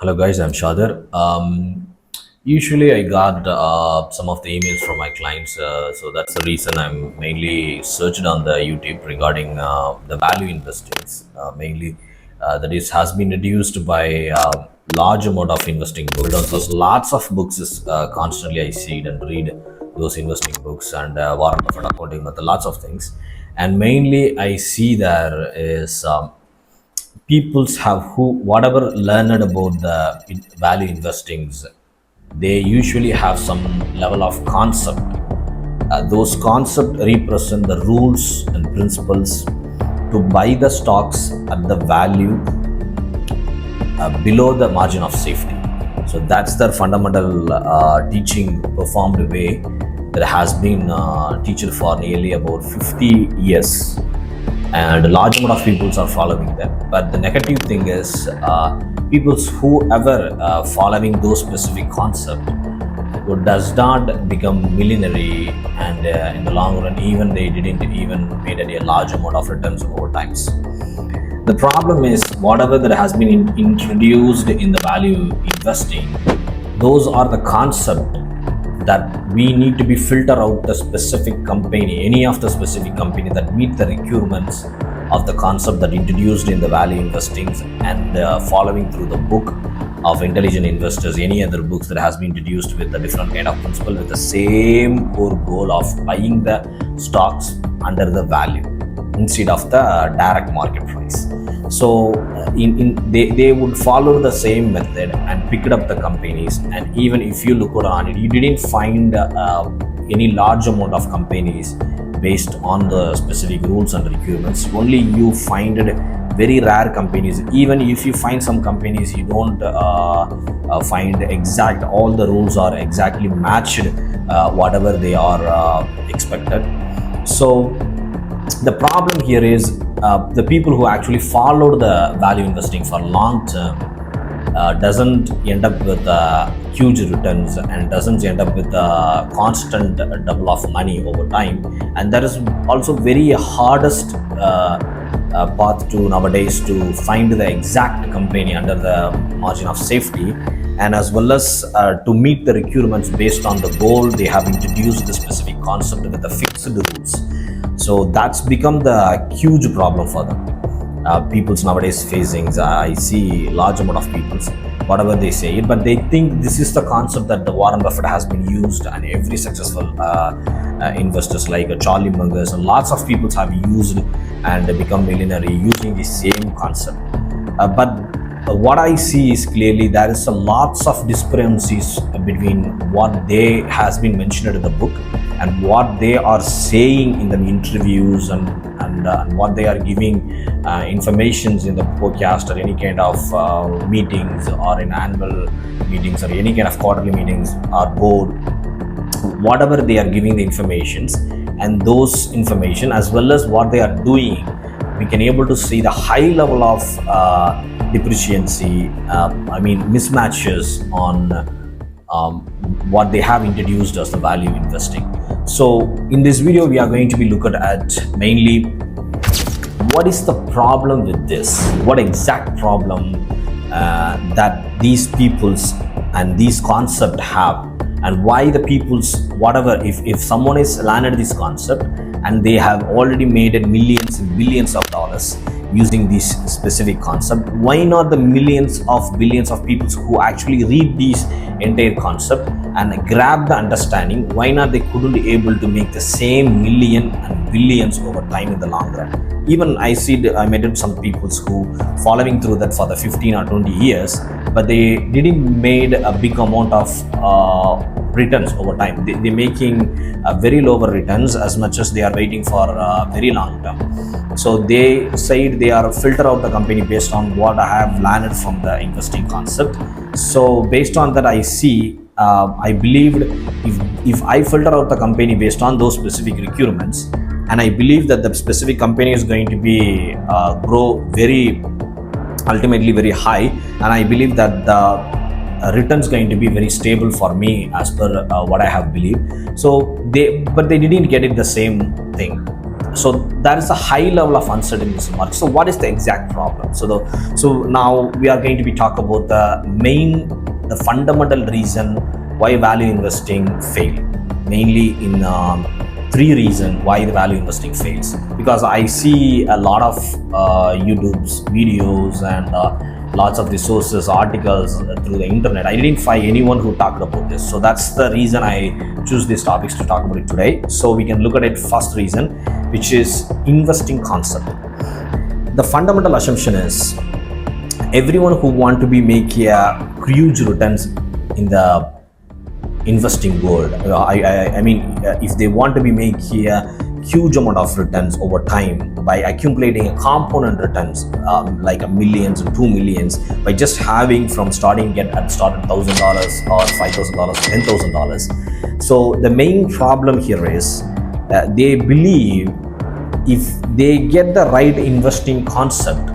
Hello guys, I'm Shadar. Usually I got some of the emails from my clients, so that's the reason I'm mainly searched on the YouTube regarding the value investings. Mainly, that is has been reduced by large amount of investing books. Because lots of books is constantly I see it and read those investing books and Warren Buffett accounting method, lots of things, and mainly I see there is. Peoples have who whatever learned about the value investings, they usually have some level of concept. Those concepts represent the rules and principles to buy the stocks at the value below the margin of safety. So that's the fundamental teaching performed way that has been teached for nearly about 50 years, and a large amount of people are following them. But the negative thing is, people's whoever following those specific concept who does not become millionaire, and in the long run, even they didn't even made any large amount of returns over times. The problem is whatever that has been introduced in the value investing, those are the concept that we need to be filter out the specific company, any of the specific company that meet the requirements of the concept that introduced in the value investings, and following through the book of intelligent investors, any other books that has been introduced with a different kind of principle with the same core goal of buying the stocks under the value instead of the direct market price. So they would follow the same method and pick up the companies, and even if you look on it, you didn't find any large amount of companies based on the specific rules and requirements. Only you find it very rare companies. Even if you find some companies, you don't find exact all the rules are exactly matched whatever they are expected. So the problem here is the people who actually followed the value investing for long term doesn't end up with huge returns, and doesn't end up with a constant double of money over time. And that is also very hardest path to nowadays to find the exact company under the margin of safety, and as well as to meet the requirements based on the goal they have introduced the specific concept with the fixed rules. So that's become the huge problem for them. People's nowadays facing, I see large amount of people's, whatever they say it, but they think this is the concept that the Warren Buffett has been used, and every successful investors like Charlie Mungers and lots of people have used and become millionaire using the same concept. But what I see is clearly there is a lots of discrepancies between what they has been mentioned in the book and what they are saying in the interviews, and what they are giving informations in the podcast or any kind of meetings, or in annual meetings, or any kind of quarterly meetings or board, whatever they are giving the informations, and those information as well as what they are doing, we can able to see the high level of depreciency, mismatches on what they have introduced as the value investing. So in this video, we are going to be looking at mainly what is the problem with this, what exact problem that these peoples and these concept have, and why the peoples, whatever, if someone is landed this concept and they have already made millions and billions of dollars using this specific concept, why not the millions of billions of people who actually read this entire concept and grab the understanding, why not they couldn't be able to make the same million and billions over time in the long run? Even I met some people who following through that for the 15 or 20 years, but they didn't made a big amount of returns over time. They're making very lower returns as much as they are waiting for very long term. So they said they are filter out the company based on what I have learned from the investing concept. So based on that, I see I believed if I filter out the company based on those specific requirements, and I believe that the specific company is going to be grow very ultimately very high, and I believe that the return is going to be very stable for me as per what I have believed. So they didn't get it the same thing. So there is a high level of uncertainty in the market. So what is the exact problem? So now we are going to be talk about the fundamental reason why value investing fail. Mainly in three reasons why the value investing fails. Because I see a lot of YouTube's videos and lots of resources, articles through the internet. I didn't find anyone who talked about this. So that's the reason I choose these topics to talk about it today. So we can look at it. First reason, which is investing concept. The fundamental assumption is everyone who want to be make a huge returns in the investing world. I mean, if they want to be making a huge amount of returns over time by accumulating a component returns like a millions and 2 millions by just having from starting at start $1,000 or $5,000, $10,000. So the main problem here is they believe if they get the right investing concept,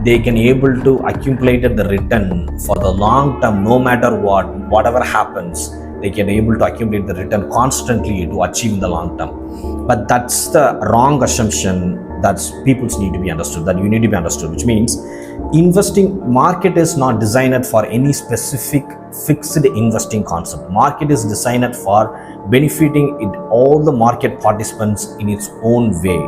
they can able to accumulate the return for the long term. No matter whatever happens, they can able to accumulate the return constantly to achieve in the long term. But that's the wrong assumption that people need to be understood, that you need to be understood, which means investing market is not designed for any specific fixed investing concept. Market is designed for benefiting all the market participants in its own way,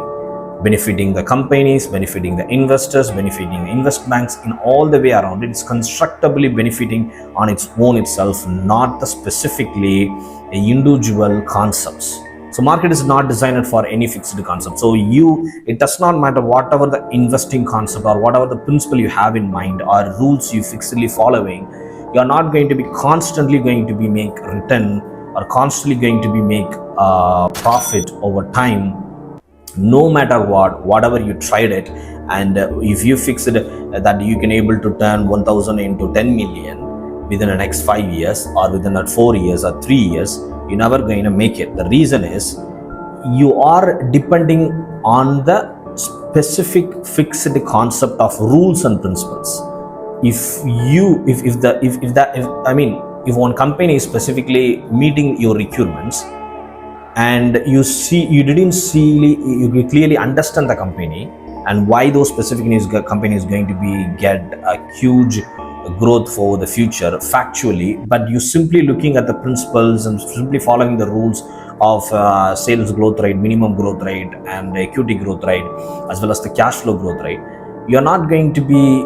benefiting the companies, benefiting the investors, benefiting the invest banks in all the way around. It's constructively benefiting on its own itself, not the specifically individual concepts. So market is not designed for any fixed concept. So it does not matter whatever the investing concept or whatever the principle you have in mind or rules you fixedly following, you are not going to be constantly going to be make return or constantly going to be make profit over time, no matter whatever you tried it. And if you fix it that you can able to turn 1,000 into 10 million within the next 5 years or within that 4 years or 3 years, you're never going to make it. The reason is you are depending on the specific fixed concept of rules and principles. If one company is specifically meeting your requirements and you clearly understand the company and why those specific company is going to be get a huge growth for the future factually, but you simply looking at the principles and simply following the rules of sales growth rate, minimum growth rate, and equity growth rate, as well as the cash flow growth rate, you're not going to be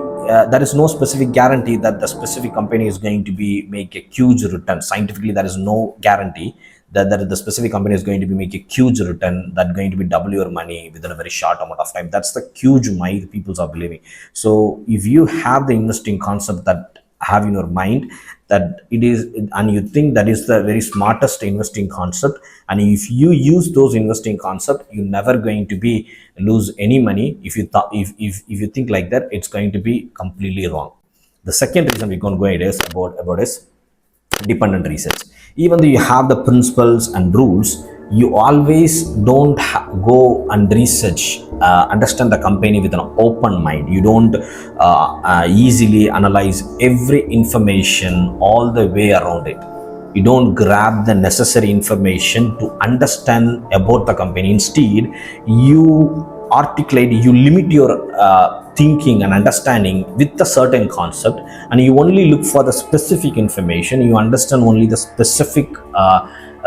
there is no specific guarantee that the specific company is going to be make a huge return. Scientifically, there is no guarantee that the specific company is going to be make a huge return that going to be double your money within a very short amount of time. That's the huge mind the people are believing. So if you have the investing concept that have in your mind that it is, and you think that is the very smartest investing concept, and if you use those investing concept, you're never going to be lose any money. If you think like that, it's going to be completely wrong. The second reason we're going to go ahead is about is dependent research. Even though you have the principles and rules, you always don't go and research, understand the company with an open mind. You don't easily analyze every information all the way around it. You don't grab the necessary information to understand about the company. Instead, you limit your thinking and understanding with a certain concept, and you only look for the specific information. You understand only the specific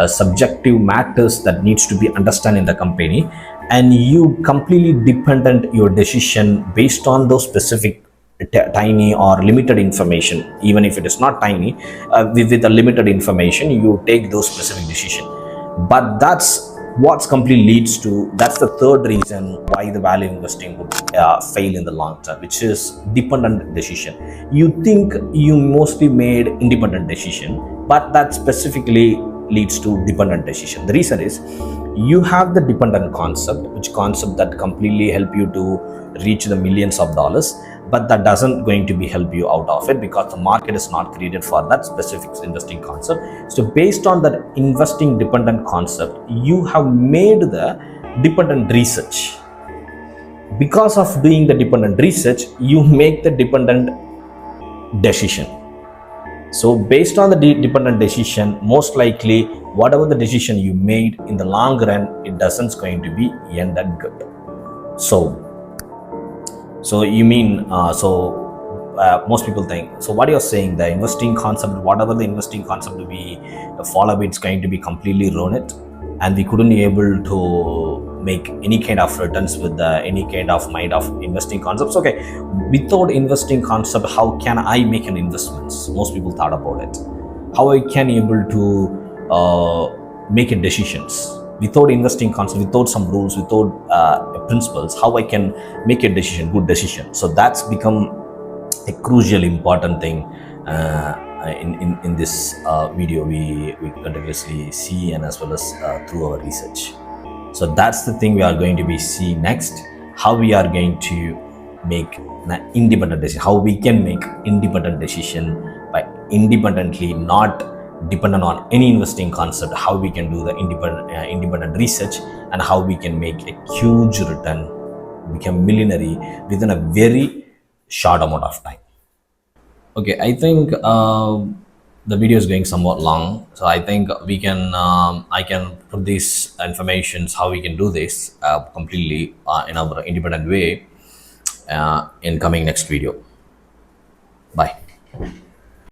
subjective matters that needs to be understood in the company, and you completely dependent your decision based on those specific tiny or limited information. Even if it is not tiny, with the limited information, you take those specific decision. But that's what's completely leads to, that's the third reason why the value investing would fail in the long term, which is dependent decision. You think you mostly made independent decision, but that specifically leads to dependent decision. The reason is you have the dependent concept, which concept that completely help you to reach the millions of dollars, but that doesn't going to be help you out of it because the market is not created for that specific investing concept. So based on that investing dependent concept, you have made the dependent research. Because of doing the dependent research, you make the dependent decision. So based on the dependent decision, most likely whatever the decision you made in the long run, it doesn't going to be ended good. So you mean most people think, so what you're saying, the investing concept, whatever the investing concept we follow, it's going to be completely ruin it, and we couldn't be able to make any kind of returns with any kind of mind of investing concepts. Okay, without investing concept, how can I make an investments? Most people thought about it. How I can able to make a decisions without investing concept, without some rules, without principles, how I can make a decision, good decision. So that's become a crucial important thing in this video we continuously see, and as well as through our research. So that's the thing we are going to be see next, how we are going to make an independent decision, how we can make independent decision by independently, not dependent on any investing concept, how we can do the independent research, and how we can make a huge return, become millionaire within a very short amount of time. Okay, I think the video is going somewhat long, so I think we can I can put these informations how we can do this completely in our independent way in coming next video.